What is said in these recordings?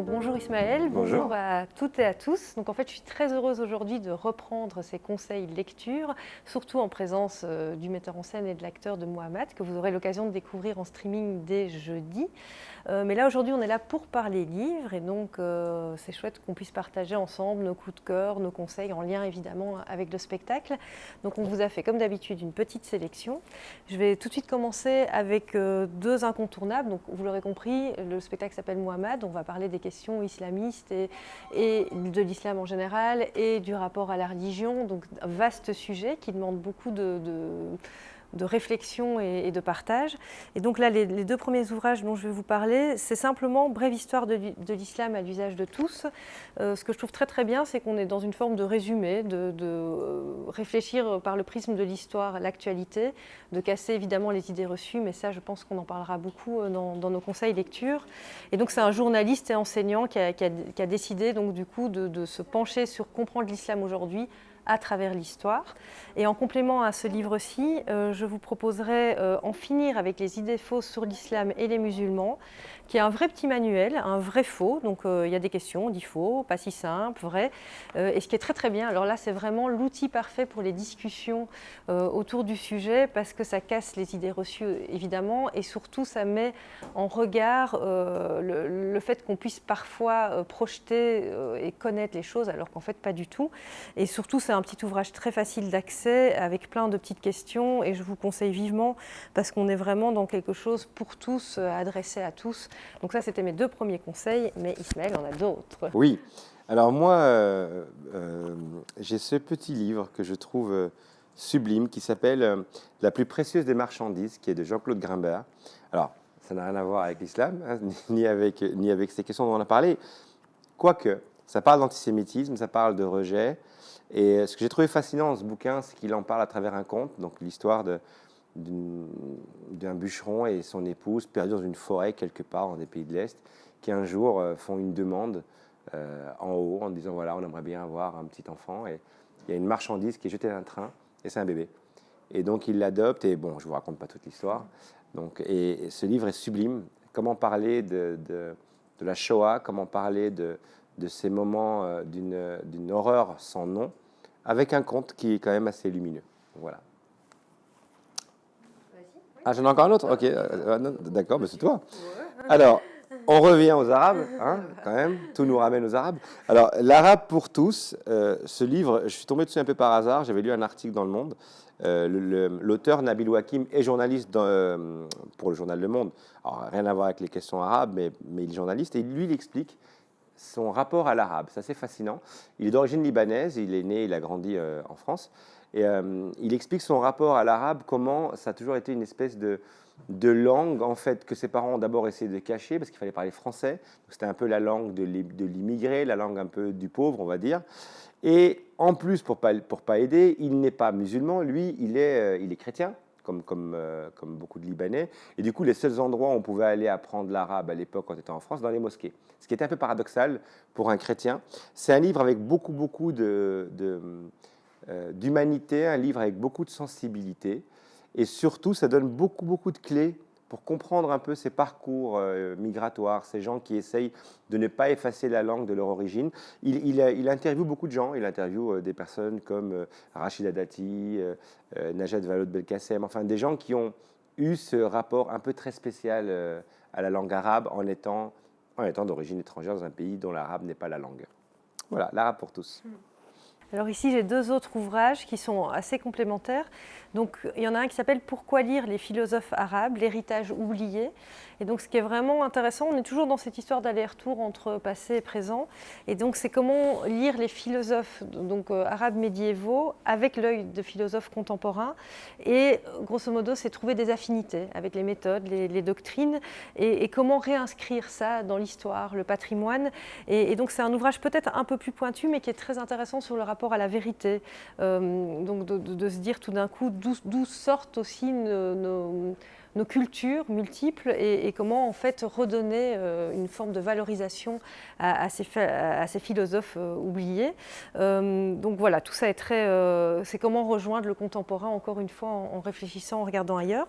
bonjour Ismaël, Bonjour. bonjour à toutes et à tous. Donc en fait, je suis très heureuse aujourd'hui de reprendre ces conseils lecture, surtout en présence du metteur en scène et de l'acteur de Mohamed, que vous aurez l'occasion de découvrir en streaming dès jeudi. Mais là aujourd'hui, on est là pour parler livres et donc c'est chouette qu'on puisse partager ensemble nos coups de cœur, nos conseils en lien évidemment avec le spectacle. Donc on vous a fait comme d'habitude une petite sélection. Je vais tout de suite commencer avec deux incontournables. Donc vous l'aurez compris, le spectacle s'appelle Mohamed. On va parler des questions islamistes et de l'islam en général et du rapport à la religion. Donc un vaste sujet qui demande beaucoup de réflexion et de partage. Et donc là, les deux premiers ouvrages dont je vais vous parler, c'est simplement Brève histoire de l'islam à l'usage de tous. Ce que je trouve très très bien, c'est qu'on est dans une forme de résumé, de réfléchir par le prisme de l'histoire, l'actualité, de casser évidemment les idées reçues, mais ça je pense qu'on en parlera beaucoup dans nos conseils lecture. Et donc c'est un journaliste et enseignant qui a décidé donc du coup de se pencher sur comprendre l'islam aujourd'hui à travers l'histoire. Et en complément à ce livre-ci, je vous proposerai En finir avec les idées fausses sur l'islam et les musulmans, qui est un vrai petit manuel, un vrai faux. Donc il y a des questions, on dit faux, pas si simple, vrai. Et ce qui est très très bien, alors là c'est vraiment l'outil parfait pour les discussions autour du sujet, parce que ça casse les idées reçues évidemment, et surtout ça met en regard le fait qu'on puisse parfois projeter et connaître les choses, alors qu'en fait pas du tout. Et surtout c'est un petit ouvrage très facile d'accès avec plein de petites questions et je vous conseille vivement parce qu'on est vraiment dans quelque chose pour tous, adressé à tous. Donc ça, c'était mes deux premiers conseils, mais Ismaël en a d'autres. Oui, alors moi, j'ai ce petit livre que je trouve sublime qui s'appelle La plus précieuse des marchandises, qui est de Jean-Claude Grimbert. Alors, ça n'a rien à voir avec l'islam, hein, ni avec ces questions dont on a parlé, quoique ça parle d'antisémitisme, ça parle de rejet. Et ce que j'ai trouvé fascinant dans ce bouquin, c'est qu'il en parle à travers un conte, donc l'histoire d'un bûcheron et son épouse perdus dans une forêt quelque part dans des pays de l'Est, qui un jour font une demande en haut en disant voilà, on aimerait bien avoir un petit enfant. Et il y a une marchandise qui est jetée d'un train et c'est un bébé. Et donc il l'adopte et bon, je ne vous raconte pas toute l'histoire. Et ce livre est sublime. Comment parler de la Shoah, comment parler de ces moments d'une horreur sans nom, avec un conte qui est quand même assez lumineux. Voilà. Ah, j'en ai encore un autre. Ok, d'accord, mais c'est toi. Alors, on revient aux Arabes, hein, quand même. Tout nous ramène aux Arabes. Alors, l'Arabe pour tous, ce livre, je suis tombé dessus un peu par hasard. J'avais lu un article dans Le Monde. L'auteur Nabil Wakim est journaliste pour le journal Le Monde. Alors, rien à voir avec les questions arabes, mais il est journaliste et lui, il explique son rapport à l'arabe. C'est assez fascinant. Il est d'origine libanaise, il est né, il a grandi en France. Et il explique son rapport à l'arabe, comment ça a toujours été une espèce de langue, en fait, que ses parents ont d'abord essayé de cacher, parce qu'il fallait parler français. C'était un peu la langue de l'immigré, la langue un peu du pauvre, on va dire. Et en plus, pour pas aider, il n'est pas musulman, lui, il est chrétien. Comme beaucoup de Libanais. Et du coup, les seuls endroits où on pouvait aller apprendre l'arabe à l'époque, quand on était en France, dans les mosquées. Ce qui était un peu paradoxal pour un chrétien. C'est un livre avec beaucoup d'humanité, un livre avec beaucoup de sensibilité. Et surtout, ça donne beaucoup de clés pour comprendre un peu ces parcours migratoires, ces gens qui essayent de ne pas effacer la langue de leur origine. Il interviewe beaucoup de gens. Il interviewe des personnes comme Rachida Dati, Najat Vallaud-Belkacem, enfin des gens qui ont eu ce rapport un peu très spécial à la langue arabe en étant d'origine étrangère dans un pays dont l'arabe n'est pas la langue. Voilà, l'arabe pour tous. Alors ici, j'ai deux autres ouvrages qui sont assez complémentaires. Donc, il y en a un qui s'appelle « Pourquoi lire les philosophes arabes, l'héritage oublié ?» Et donc, ce qui est vraiment intéressant, on est toujours dans cette histoire d'aller-retour entre passé et présent. Et donc, c'est comment lire les philosophes donc, arabes médiévaux avec l'œil de philosophes contemporains. Et grosso modo, c'est trouver des affinités avec les méthodes, les doctrines, et comment réinscrire ça dans l'histoire, le patrimoine. Et donc, c'est un ouvrage peut-être un peu plus pointu, mais qui est très intéressant sur le rapport à la vérité. Donc, de se dire tout d'un coup d'où sortent aussi nos cultures multiples et comment en fait redonner une forme de valorisation à ces philosophes oubliés. Donc voilà, tout ça est c'est comment rejoindre le contemporain encore une fois en réfléchissant, en regardant ailleurs.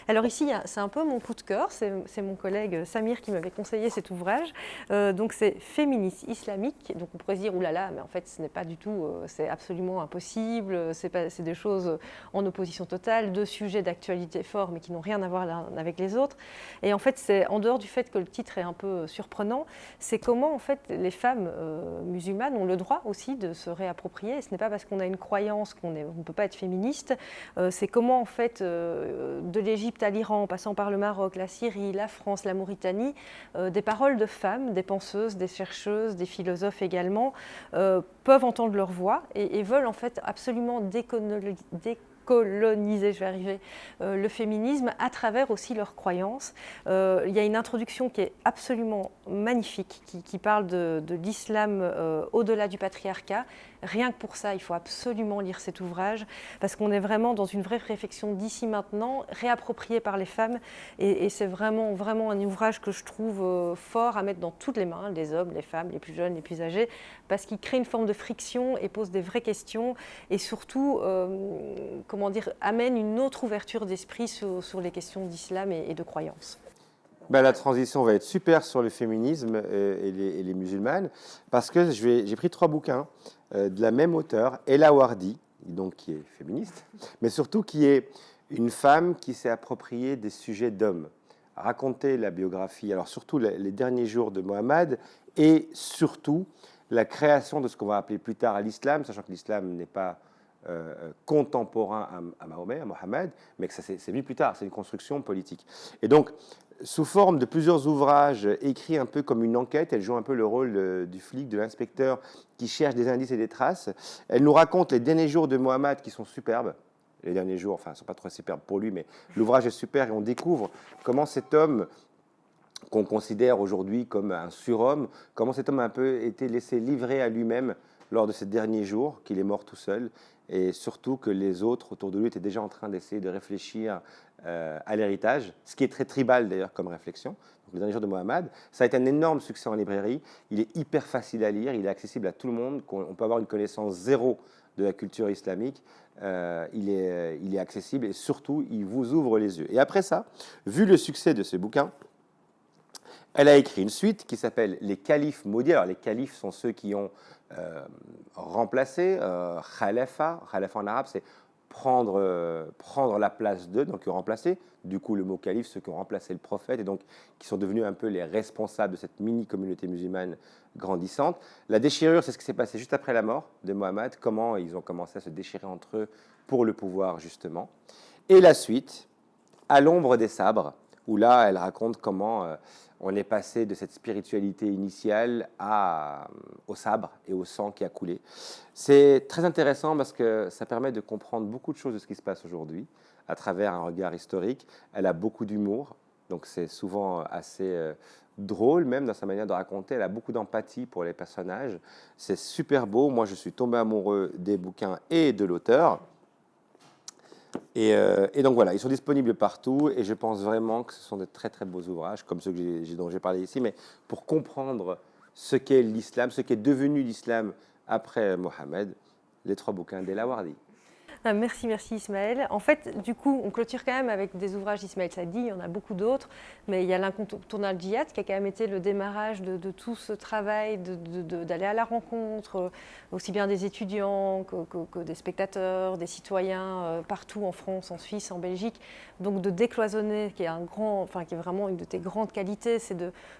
Alors ici, c'est un peu mon coup de cœur, c'est mon collègue Samir qui m'avait conseillé cet ouvrage. Donc c'est Féminisme islamique. Donc on pourrait se dire oulala, mais en fait ce n'est pas du tout, c'est absolument impossible. C'est des choses en opposition totale, deux sujets d'actualité forts mais qui n'ont rien à voir l'un avec les autres. Et en fait, c'est en dehors du fait que le titre est un peu surprenant, c'est comment en fait les femmes musulmanes ont le droit aussi de se réapproprier. Et ce n'est pas parce qu'on a une croyance qu'on ne peut pas être féministe. C'est comment en fait de l'Égypte à l'Iran, en passant par le Maroc, la Syrie, la France, la Mauritanie, des paroles de femmes, des penseuses, des chercheuses, des philosophes également, peuvent entendre leur voix et veulent en fait absolument décoloniser, je vais arriver, le féminisme à travers aussi leurs croyances. Il y a une introduction qui est absolument magnifique, qui parle de l'islam au-delà du patriarcat. Rien que pour ça, il faut absolument lire cet ouvrage, parce qu'on est vraiment dans une vraie réflexion d'ici maintenant, réappropriée par les femmes, et c'est vraiment, vraiment un ouvrage que je trouve fort à mettre dans toutes les mains, les hommes, les femmes, les plus jeunes, les plus âgés, parce qu'il crée une forme de friction et pose des vraies questions, et surtout, comment dire, amène une autre ouverture d'esprit sur les questions d'islam et de croyances. Ben, la transition va être super sur le féminisme et les musulmanes, parce que j'ai pris 3 bouquins de la même auteure, Ella Wardi, donc qui est féministe, mais surtout qui est une femme qui s'est appropriée des sujets d'hommes, raconter la biographie, alors surtout les derniers jours de Mohammed, et surtout la création de ce qu'on va appeler plus tard l'islam, sachant que l'islam n'est pas contemporain à Mahomet, à Mohammed, mais que ça c'est venu plus tard, c'est une construction politique. Et donc, sous forme de plusieurs ouvrages écrits un peu comme une enquête, elle joue un peu le rôle du flic, de l'inspecteur qui cherche des indices et des traces. Elle nous raconte les derniers jours de Mohammed qui sont superbes. Les derniers jours, enfin, ne sont pas trop superbes pour lui, mais l'ouvrage est super et on découvre comment cet homme qu'on considère aujourd'hui comme un surhomme, comment cet homme a un peu été laissé livrer à lui-même lors de ces derniers jours, qu'il est mort tout seul, et surtout que les autres autour de lui étaient déjà en train d'essayer de réfléchir à l'héritage, ce qui est très tribal d'ailleurs comme réflexion. Donc, les derniers jours de Mohammed, ça a été un énorme succès en librairie, il est hyper facile à lire, il est accessible à tout le monde, on peut avoir une connaissance zéro de la culture islamique, il est accessible et surtout il vous ouvre les yeux. Et après ça, vu le succès de ce bouquin, elle a écrit une suite qui s'appelle Les califes maudits. Alors les califes sont ceux qui ont remplacé khalafa. Khalafa en arabe, c'est prendre la place d'eux, donc remplacer. Du coup, le mot calife, ceux qui ont remplacé le prophète et donc qui sont devenus un peu les responsables de cette mini-communauté musulmane grandissante. La déchirure, c'est ce qui s'est passé juste après la mort de Mohammed, comment ils ont commencé à se déchirer entre eux pour le pouvoir, justement. Et la suite, À l'ombre des sabres, où là, elle raconte comment on est passé de cette spiritualité initiale au sabre et au sang qui a coulé. C'est très intéressant parce que ça permet de comprendre beaucoup de choses de ce qui se passe aujourd'hui à travers un regard historique. Elle a beaucoup d'humour, donc c'est souvent assez drôle même dans sa manière de raconter. Elle a beaucoup d'empathie pour les personnages. C'est super beau. Moi, je suis tombé amoureux des bouquins et de l'auteur. Et donc voilà, ils sont disponibles partout et je pense vraiment que ce sont de très très beaux ouvrages comme ceux dont j'ai parlé ici, mais pour comprendre ce qu'est l'islam, ce qu'est devenu l'islam après Mohammed, les 3 bouquins d'Ella Wardi. Merci Ismaël. En fait, du coup, on clôture quand même avec des ouvrages d'Ismaël Saadi, il y en a beaucoup d'autres, mais il y a l'incontournable Djihad qui a quand même été le démarrage de tout ce travail, d'aller à la rencontre, aussi bien des étudiants que des spectateurs, des citoyens, partout en France, en Suisse, en Belgique. Donc de décloisonner, qui est vraiment une de tes grandes qualités, c'est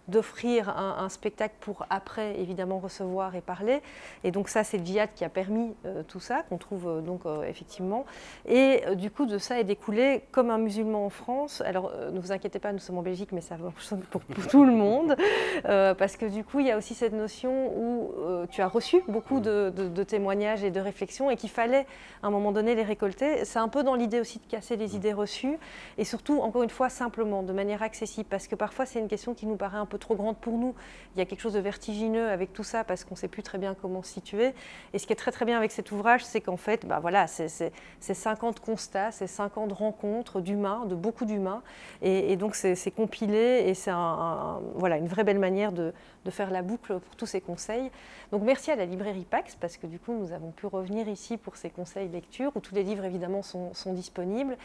d'offrir un spectacle pour après, évidemment, recevoir et parler. Et donc ça, c'est Djihad qui a permis tout ça, qu'on trouve donc effectivement. Et du coup, de ça est découlé comme un musulman en France. Alors, ne vous inquiétez pas, nous sommes en Belgique, mais ça va pour tout le monde. Parce que du coup, il y a aussi cette notion où tu as reçu beaucoup de témoignages et de réflexions et qu'il fallait, à un moment donné, les récolter. C'est un peu dans l'idée aussi de casser les idées reçues et surtout, encore une fois, simplement, de manière accessible. Parce que parfois, c'est une question qui nous paraît un peu trop grande pour nous. Il y a quelque chose de vertigineux avec tout ça parce qu'on ne sait plus très bien comment se situer. Et ce qui est très, très bien avec cet ouvrage, c'est qu'en fait, voilà, c'est c'est 50 constats, c'est 50 rencontres d'humains, de beaucoup d'humains. Et donc, c'est compilé et c'est voilà, une vraie belle manière de faire la boucle pour tous ces conseils. Donc, merci à la librairie Pax, parce que du coup, nous avons pu revenir ici pour ces conseils lecture, où tous les livres, évidemment, sont disponibles.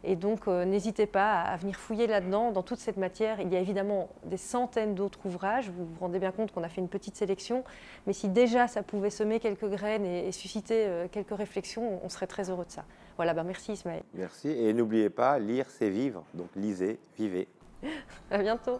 Et donc, n'hésitez pas à venir fouiller là-dedans. Dans toute cette matière, il y a évidemment des centaines d'autres ouvrages. Vous vous rendez bien compte qu'on a fait une petite sélection. Mais si déjà, ça pouvait semer quelques graines et susciter quelques réflexions, on serait très heureux de ça. Voilà, merci Ismaël. Merci. Et n'oubliez pas, lire, c'est vivre. Donc lisez, vivez. À bientôt.